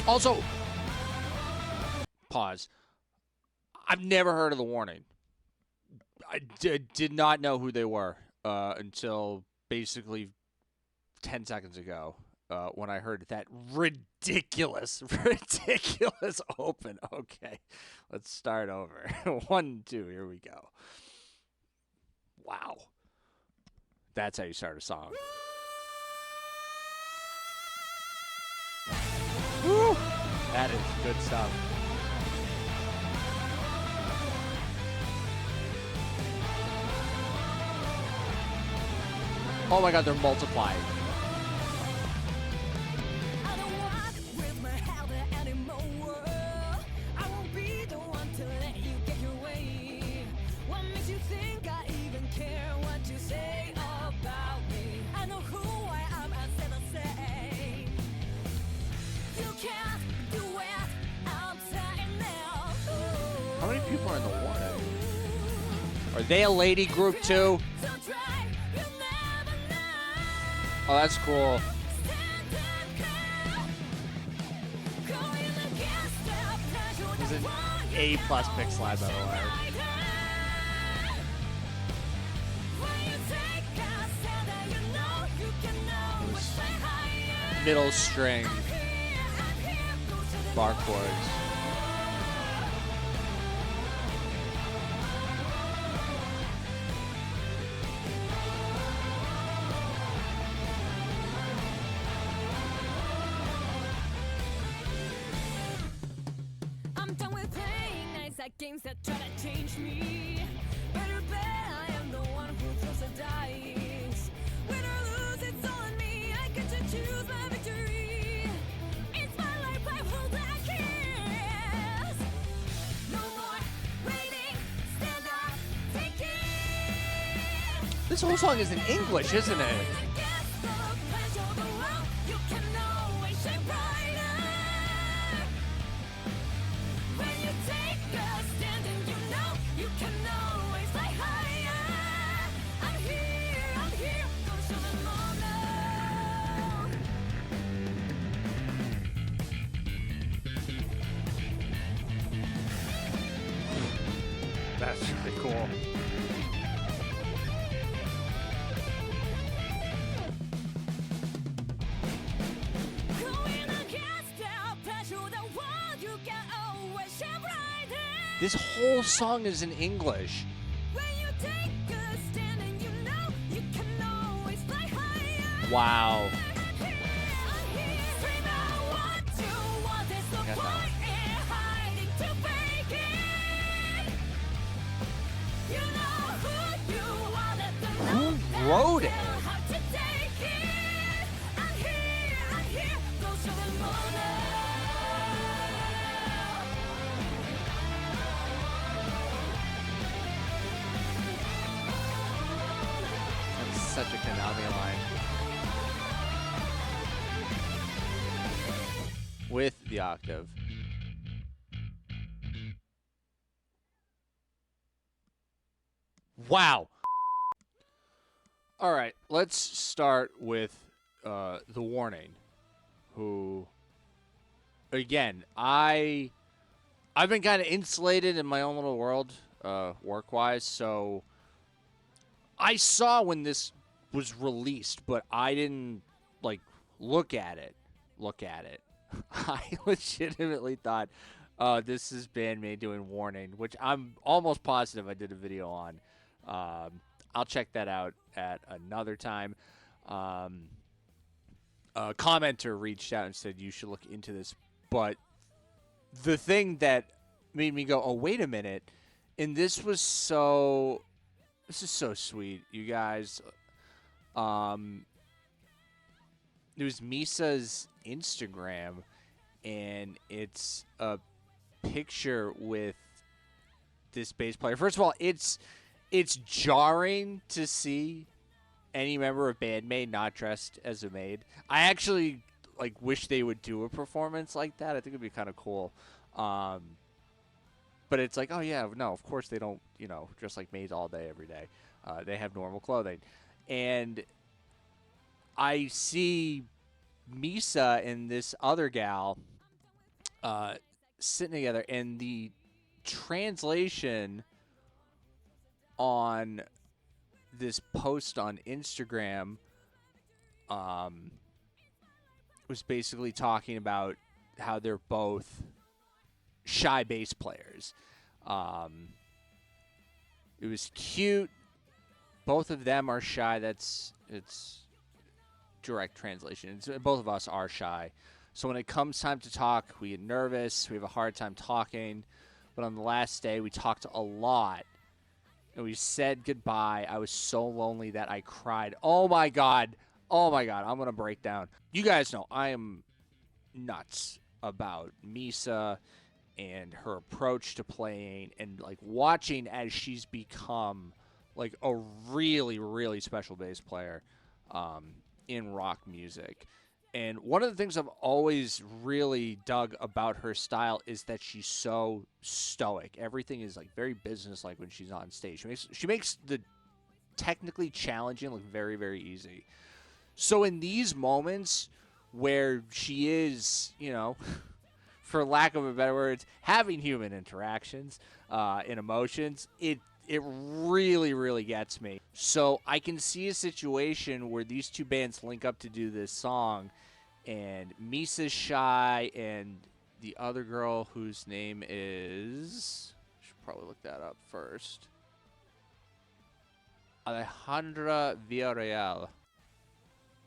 Also, pause. I've never heard of The Warning. I did not know who they were until basically 10 seconds ago when I heard that ridiculous open. Okay, let's start over. 1, 2, here we go. Wow. That's how you start a song. Woo! That is good stuff. Oh my god, they're multiplying. How many people are in the Warning? Are they a lady group too? Oh, that's cool. This is an A+ pick slide, by the way. Middle string bar chords. Games that try to change me. Better bet I am the one who throws the dice. Win or lose, it's all on me. I get to choose my victory. It's my life, I hold that kiss. No more waiting, stand up, take it. This whole song is in English, isn't it? That's really cool. This whole song is in English. Wow. Who wrote it? That's such a Kanami line. With the octave. Wow. All right, let's start with The Warning, who, again, I've been kind of insulated in my own little world, work-wise, so I saw when this was released, but I didn't, like, look at it. I legitimately thought, this is Band-Maid doing Warning, which I'm almost positive I did a video on. I'll check that out at another time. A commenter reached out and said you should look into this, but the thing that made me go, oh, wait a minute, and this is so sweet, you guys. It was Misa's Instagram, and it's a picture with this bass player. First of all, it's jarring to see any member of Band-Maid not dressed as a maid. I actually wish they would do a performance like that. I think it'd be kind of cool. But it's like, oh yeah, no, of course they don't, dress like maids all day every day. They have normal clothing. And I see Misa and this other gal uh, sitting together, and the translation on this post on Instagram um, was basically talking about how they're both shy bass players. Um, it was cute. Both of them are shy. It's direct translation. Both of us are shy. So when it comes time to talk, we get nervous. We have a hard time talking. But on the last day, we talked a lot. And we said goodbye. I was so lonely that I cried. Oh, my God. Oh, my God. I'm going to break down. You guys know I am nuts about Misa and her approach to playing and, like, watching as she's become, like, a really, really special bass player in rock music. And one of the things I've always really dug about her style is that she's so stoic. Everything is like very businesslike when she's on stage. She makes the technically challenging look very, very easy. So in these moments where she is, you know, for lack of a better word, having human interactions and emotions, it really, really gets me. So I can see a situation where these two bands link up to do this song, and Misa's shy, and the other girl whose name is... I should probably look that up first. Alejandra Villarreal.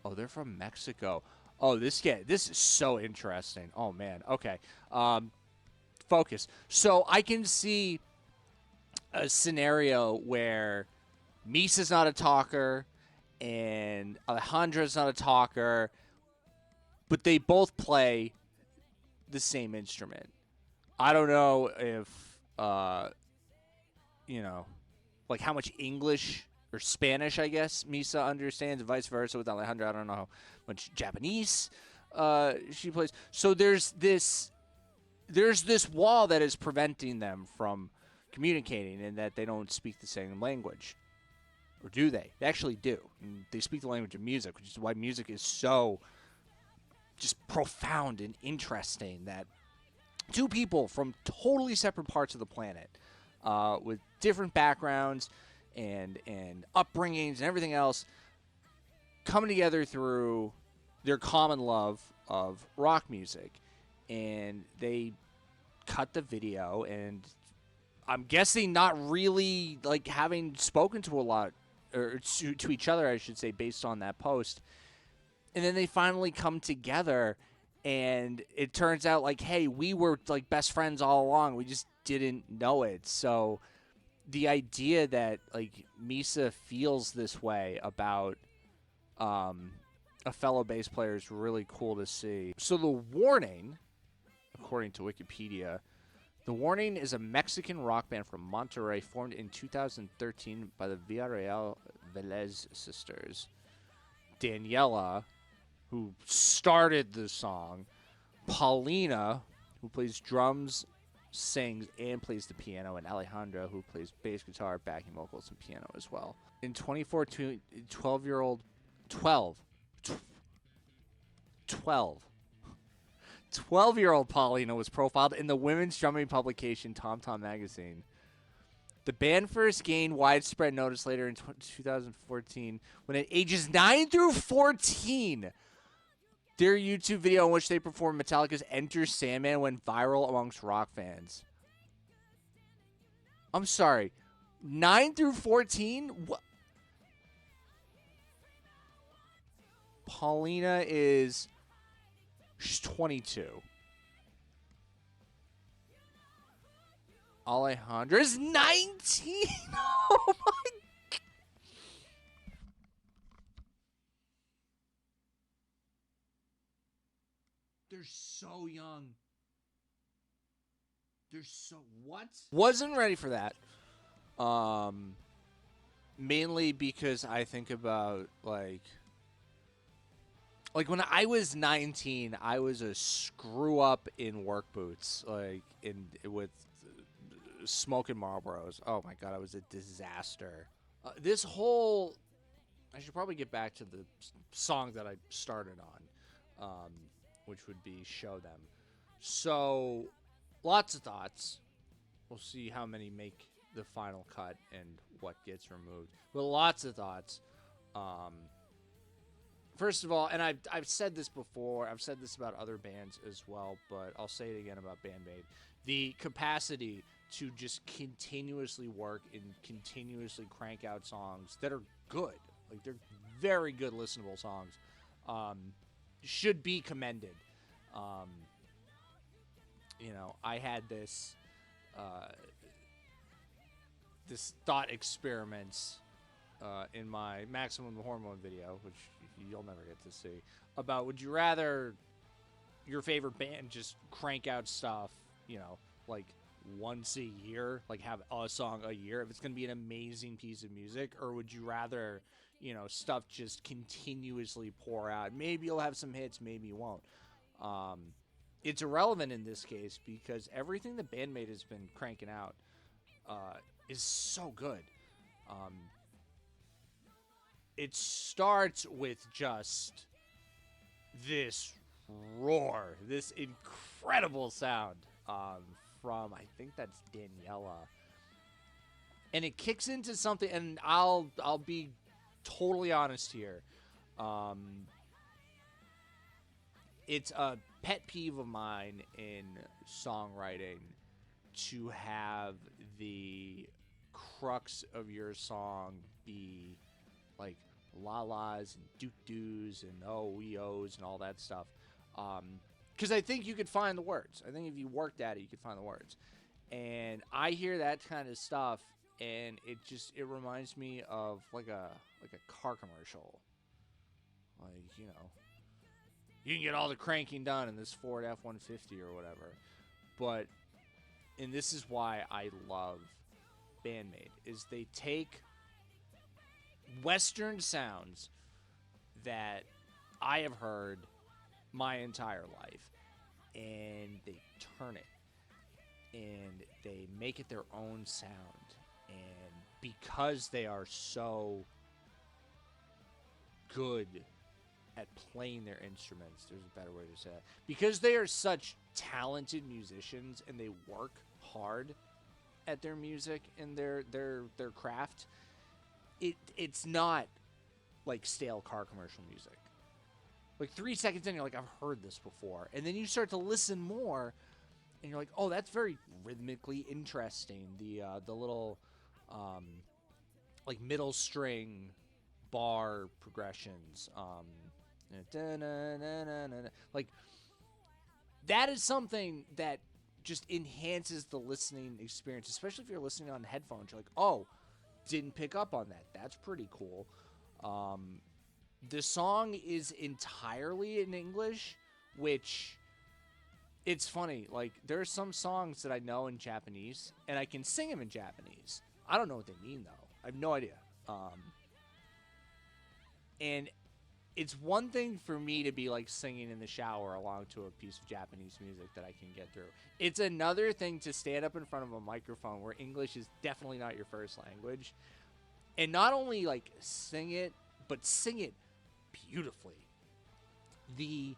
Oh, they're from Mexico. Oh, this is so interesting. Oh, man. Okay. Focus. So I can see a scenario where Misa's not a talker and Alejandra's not a talker, but they both play the same instrument. I don't know if, you know, like how much English or Spanish, I guess, Misa understands, and vice versa with Alejandra. I don't know how much Japanese she plays. So there's this wall that is preventing them from communicating, and that they don't speak the same language. Or do they? They actually do. And they speak the language of music, which is why music is so just profound and interesting, that two people from totally separate parts of the planet with different backgrounds and upbringings and everything else coming together through their common love of rock music. And they cut the video, and I'm guessing not really like having spoken to a lot, or to each other, I should say, based on that post. And then they finally come together, and it turns out like, hey, we were like best friends all along. We just didn't know it. So the idea that like Misa feels this way about a fellow bass player is really cool to see. So the Warning, according to Wikipedia, The Warning is a Mexican rock band from Monterrey formed in 2013 by the Villarreal Velez sisters. Daniela, who started the song, Paulina, who plays drums, sings, and plays the piano, and Alejandra, who plays bass guitar, backing vocals, and piano as well. In 2014, 12-year-old Paulina was profiled in the women's drumming publication Tom Tom Magazine. The band first gained widespread notice later in 2014 when at ages 9 through 14, their YouTube video in which they performed Metallica's Enter Sandman went viral amongst rock fans. I'm sorry. 9 through 14? What? Paulina is... she's 22. Alejandra is 19. Oh my God. They're so young. They're so... what? Wasn't ready for that. Mainly because I think about like when I was 19, I was a screw up in work boots, like with smoking Marlboros. Oh my God, I was a disaster. This whole, I should probably get back to the song that I started on, which would be "Show Them." So, lots of thoughts. We'll see how many make the final cut and what gets removed. But lots of thoughts. First of all, and I've said this before, I've said this about other bands as well, but I'll say it again about Band-Maid. The capacity to just continuously work and continuously crank out songs that are good, like they're very good listenable songs, should be commended. I had this thought experiments in my Maximum Hormone video, which you'll never get to see, about would you rather your favorite band just crank out stuff, like once a year, like have a song a year, if it's going to be an amazing piece of music, or would you rather, stuff just continuously pour out? Maybe you'll have some hits, maybe you won't. It's irrelevant in this case because everything that Band-Maid has been cranking out is so good. It starts with just this roar, this incredible sound from, I think that's Daniela. And it kicks into something, and I'll be totally honest here. It's a pet peeve of mine in songwriting to have the crux of your song be like la-las and doot-doos and oh-we-ohs and all that stuff. Because I think you could find the words. I think if you worked at it, you could find the words. And I hear that kind of stuff, and it reminds me of like a car commercial. Like, you can get all the cranking done in this Ford F-150 or whatever. But, and this is why I love Band-Maid, is they take Western sounds that I have heard my entire life, and they turn it, and they make it their own sound. And because they are so good at playing their instruments, there's a better way to say it, because they are such talented musicians and they work hard at their music and their craft, it's not like stale car commercial music. Like 3 seconds in, you're like, I've heard this before. And then you start to listen more, and you're like, oh, that's very rhythmically interesting. The little, like middle string bar progressions. Like, that is something that just enhances the listening experience, especially if you're listening on headphones. You're like, oh, didn't pick up on that. That's pretty cool. The song is entirely in English, which, it's funny. Like, there are some songs that I know in Japanese, and I can sing them in Japanese. I don't know what they mean, though. I have no idea. And it's one thing for me to be, like, singing in the shower along to a piece of Japanese music that I can get through. It's another thing to stand up in front of a microphone where English is definitely not your first language, and not only, like, sing it, but sing it beautifully. The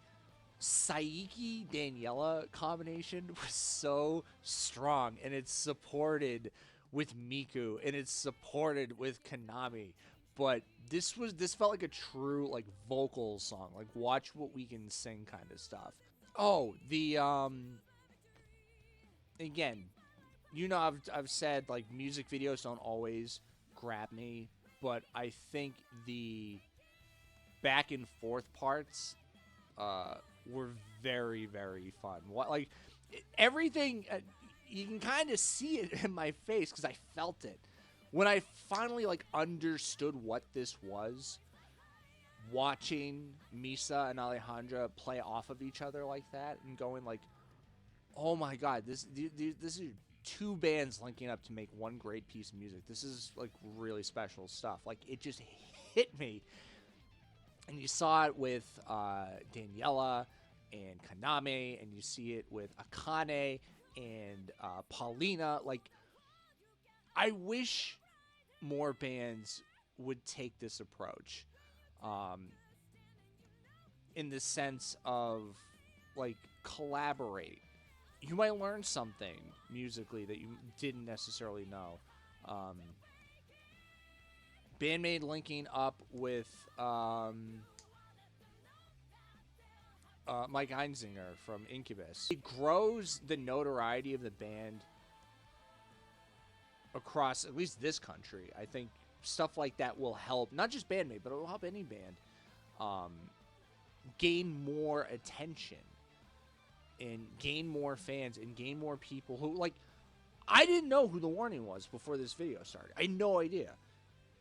Saiki Daniela combination was so strong, and it's supported with Miku, and it's supported with Kanami. But this felt like a true, like, vocal song, like watch what we can sing kind of stuff. Oh, the again, I've said, like, music videos don't always grab me, but I think the back and forth parts were very, very fun. Like, everything, you can kind of see it in my face because I felt it. When I finally, like, understood what this was, watching Misa and Alejandra play off of each other like that and going like, oh my god, this is two bands linking up to make one great piece of music. This is, like, really special stuff. Like, it just hit me. And you saw it with Daniela and Kanami, and you see it with Akane and Paulina. Like, I wish more bands would take this approach, in the sense of, like, collaborate you might learn something musically that you didn't necessarily know. Band-Maid linking up with Mike Heinzinger from Incubus. It grows the notoriety of the band across at least this country. I think stuff like that will help, not just Band-Maid, but it will help any band gain more attention and gain more fans and gain more people who, like, I didn't know who The Warning was before this video started. I had no idea.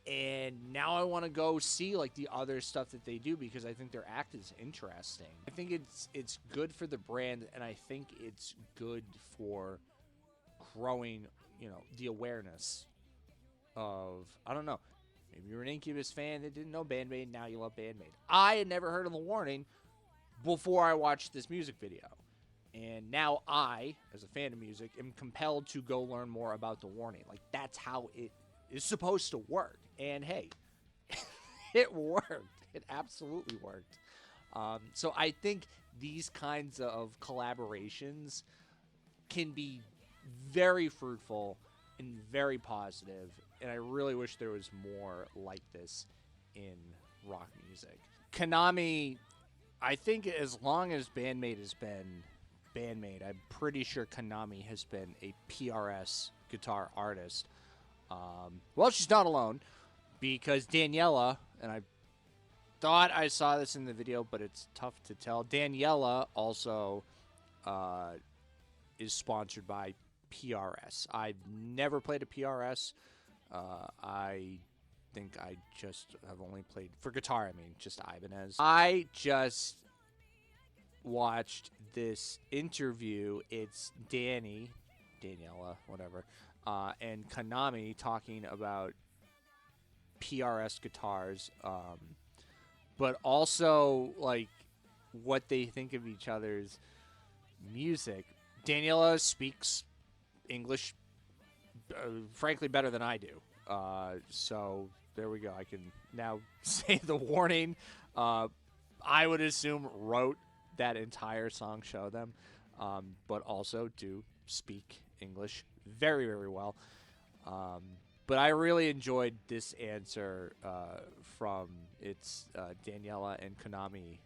And now I want to go see, like, the other stuff that they do because I think their act is interesting. I think it's good for the brand, and I think it's good for growing, you know, the awareness of, I don't know, maybe you're an Incubus fan that didn't know Band-Maid, now you love Band-Maid. I had never heard of The Warning before I watched this music video. And now I, as a fan of music, am compelled to go learn more about The Warning. Like, that's how it is supposed to work. And hey, it worked. It absolutely worked. So I think these kinds of collaborations can be very fruitful and very positive. And I really wish there was more like this in rock music. Kanami, I think as long as Band-Maid has been Band-Maid, I'm pretty sure Kanami has been a PRS guitar artist. Well, she's not alone, because Daniela, and I thought I saw this in the video, but it's tough to tell. Daniela also is sponsored by PRS. I've never played a PRS. I think I just have only played, for guitar, I mean, just Ibanez. I just watched this interview. It's Dany, Daniela, whatever, and Kanami talking about PRS guitars, but also, like, what they think of each other's music. Daniela speaks English, frankly, better than I do. So there we go. I can now say The Warning, I would assume, wrote that entire song, Show Them, but also do speak English very, very well. But I really enjoyed this answer from Daniela and Kanami.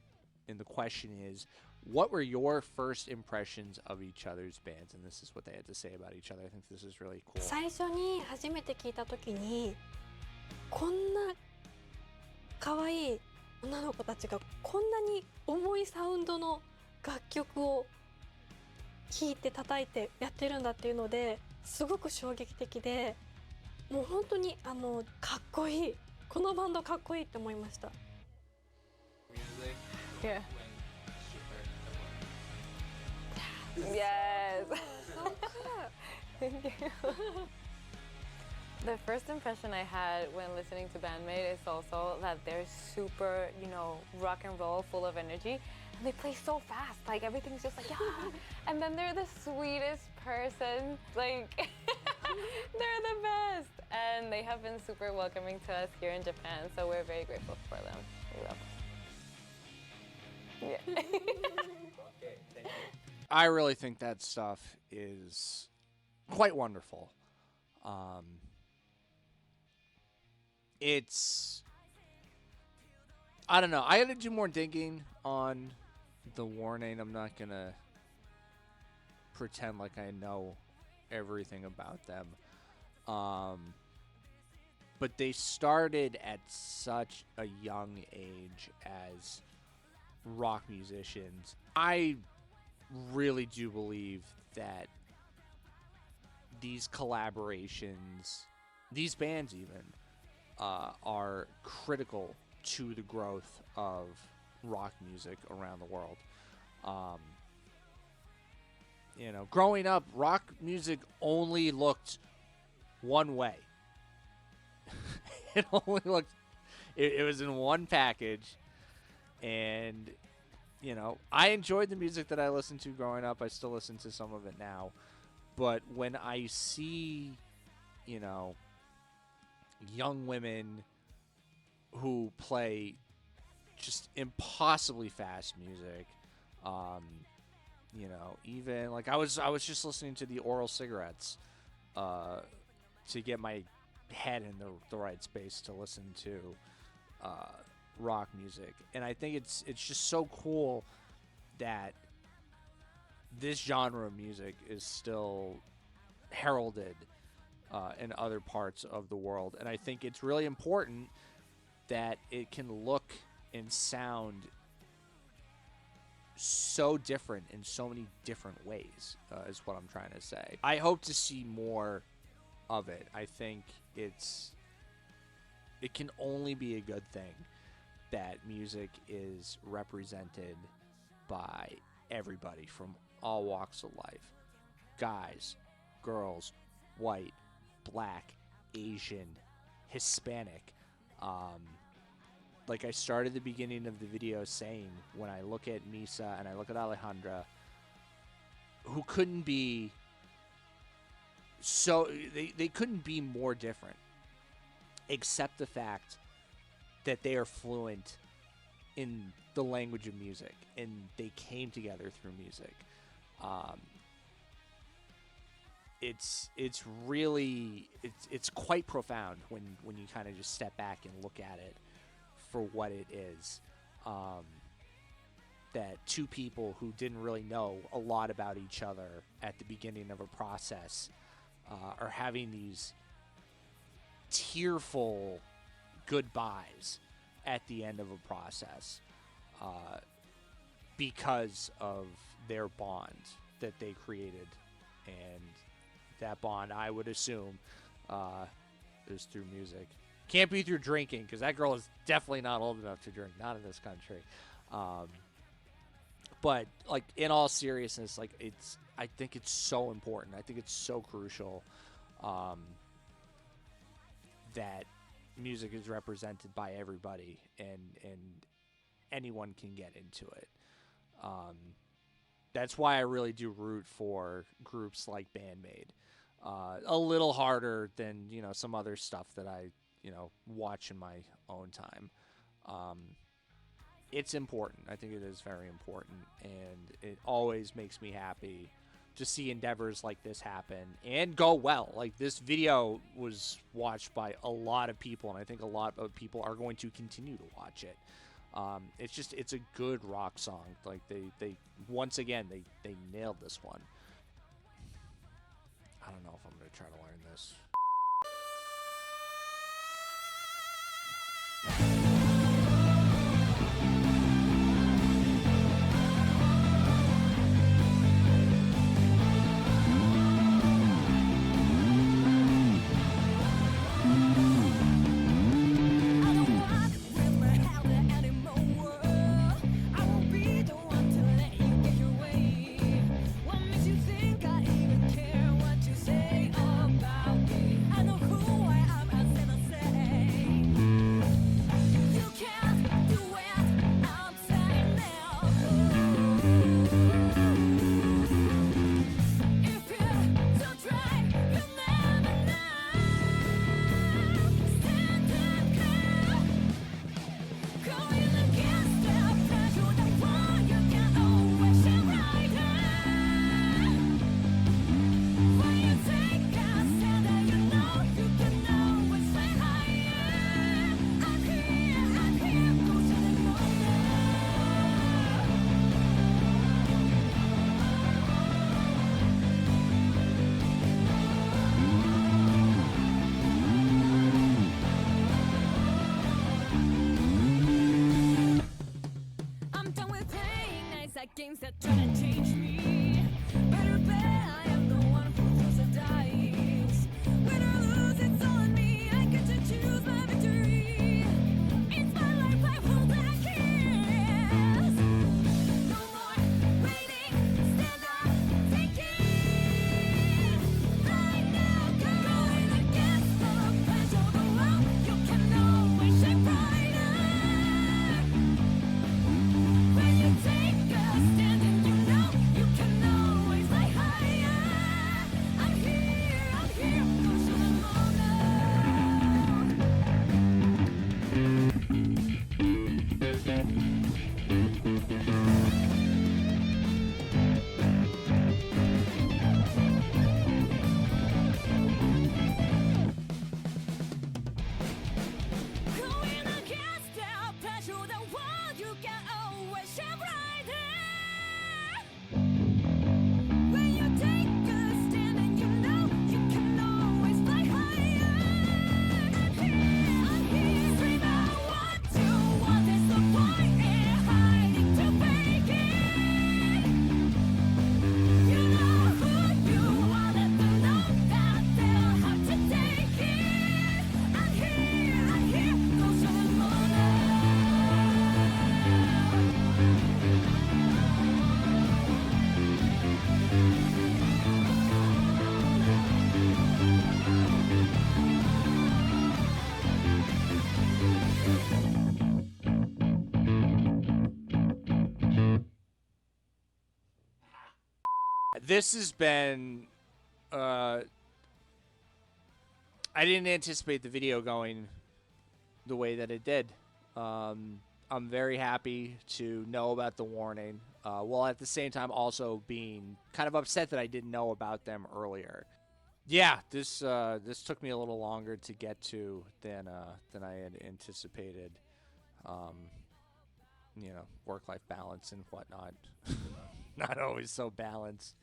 And the question is, what were your first impressions of each other's bands? And this is what they had to say about each other. I think this is really cool. 最初に初めて聞いた時に、こんな可愛い女の子たちがこんなに重いサウンドの楽曲を聴いて叩いてやってるんだっていうのですごく衝撃的で、もう本当にかっこいい、このバンドかっこいいって思いました。Yeah. Yes. Thank you. The first impression I had when listening to Band-Maid is also that they're super, you know, rock and roll, full of energy. And they play so fast, like everything's just like, yeah. And then they're the sweetest person, like, they're the best. And they have been super welcoming to us here in Japan, so we're very grateful for them. We love them. Yeah. Okay, thank you. I really think that stuff is quite wonderful. I don't know. I got to do more digging on The Warning. I'm not going to pretend like I know everything about them. But they started at such a young age as rock musicians. I really do believe that these collaborations, these bands even, are critical to the growth of rock music around the world. You know, growing up, rock music only looked one way. It only looked, it was in one package, and you know, I enjoyed the music that I listened to growing up. I still listen to some of it now. But when I see, you know, young women who play just impossibly fast music, You know, even like I was just listening to the Oral Cigarettes to get my head in the right space to listen to rock music, and I think it's just so cool that this genre of music is still heralded in other parts of the world, and I think it's really important that it can look and sound so different in so many different ways, is what I'm trying to say. I hope to see more of it. I think it can only be a good thing that music is represented by everybody from all walks of life. Guys, girls, white, black, Asian, Hispanic. Like I started the beginning of the video saying, when I look at Misa and I look at Alejandra, who couldn't be so, they couldn't be more different, except the fact that they are fluent in the language of music, and they came together through music. It's really quite profound when you kind of just step back and look at it for what it is. That two people who didn't really know a lot about each other at the beginning of a process are having these tearful goodbyes at the end of a process because of their bond that they created. And that bond, I would assume, is through music. Can't be through drinking, because that girl is definitely not old enough to drink, not in this country. But like, in all seriousness, like, I think it's so important. I think it's so crucial that music is represented by everybody, and anyone can get into it. That's why I really do root for groups like Band-Maid. A little harder than, some other stuff that I, watch in my own time. It's important. I think it is very important, and it always makes me happy to see endeavors like this happen and go well. Like, this video was watched by a lot of people, and I think a lot of people are going to continue to watch it. It's a good rock song. Like, they once again, they nailed this one. I don't know if I'm going to try to learn this. Games that try to change me. Better bet I am the one who throws the dice. Win or lose, it's all on me. I get to choose my victory. It's my life, I hold the keys. No more waiting, stand up, take it. Right now, going against the pressure, the world. You can always shine brighter when you take a stand and you know you this has been. I didn't anticipate the video going the way that it did. I'm very happy to know about the warning, while at the same time also being kind of upset that I didn't know about them earlier. Yeah, this took me a little longer to get to than I had anticipated. Work-life balance and whatnot. Not always so balanced.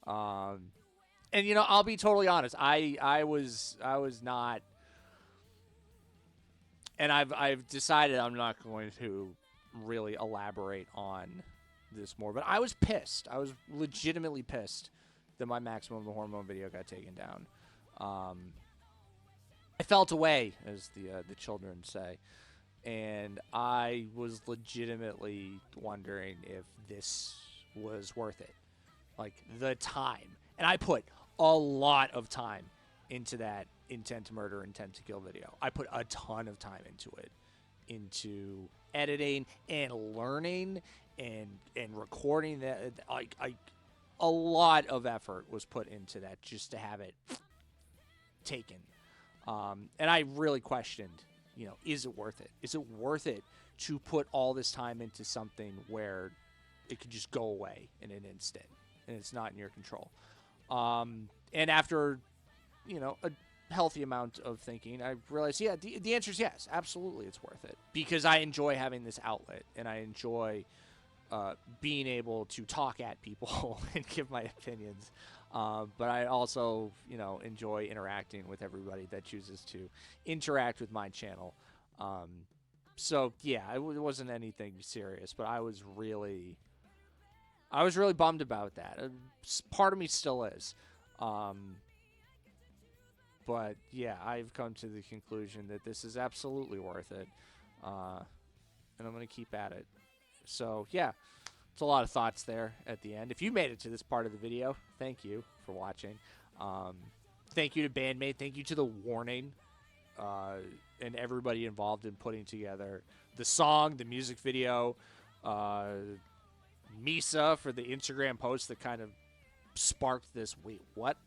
And I'll be totally honest. I was not, and I've decided I'm not going to really elaborate on this more. But I was pissed. I was legitimately pissed that my Maximum the Hormone video got taken down. I felt away, as the children say, and I was legitimately wondering if this was worth it, like the time. And I put a lot of time into that intent to murder, intent to kill video. I put a ton of time into it, into editing and learning and recording that. A lot of effort was put into that just to have it taken. And I really questioned, is it worth it? Is it worth it to put all this time into something where it could just go away in an instant and it's not in your control? And after, a healthy amount of thinking, I realized, yeah, the answer is yes, absolutely, it's worth it, because I enjoy having this outlet and I enjoy being able to talk at people and give my opinions. But I also, enjoy interacting with everybody that chooses to interact with my channel. So yeah, it wasn't anything serious, but I was really bummed about that. Part of me still is. But yeah, I've come to the conclusion that this is absolutely worth it. And I'm going to keep at it. So yeah, it's a lot of thoughts there at the end. If you made it to this part of the video, thank you for watching. Thank you to Band-Maid. Thank you to the warning, and everybody involved in putting together the song, the music video, Misa for the Instagram post that kind of sparked this. Wait, what?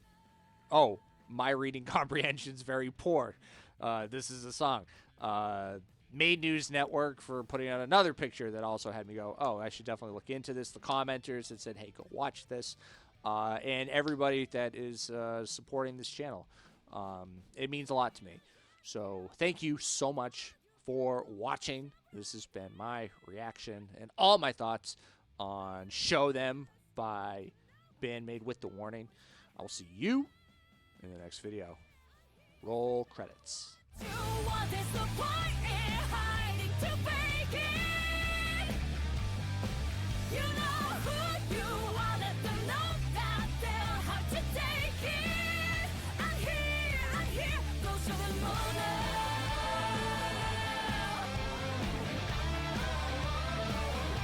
Oh, my reading comprehension's very poor. This is a song. Made News Network for putting out another picture that also had me go, oh, I should definitely look into this. The commenters that said, hey, go watch this. And everybody that is supporting this channel. It means a lot to me. So thank you so much for watching. This has been my reaction and all my thoughts on Show Them by Band-Maid with the warning. I will see you in the next video. Roll credits. What is the point in hiding to fake it? You know who you are, let them know that they'll have to take it. I'm here, go show them all.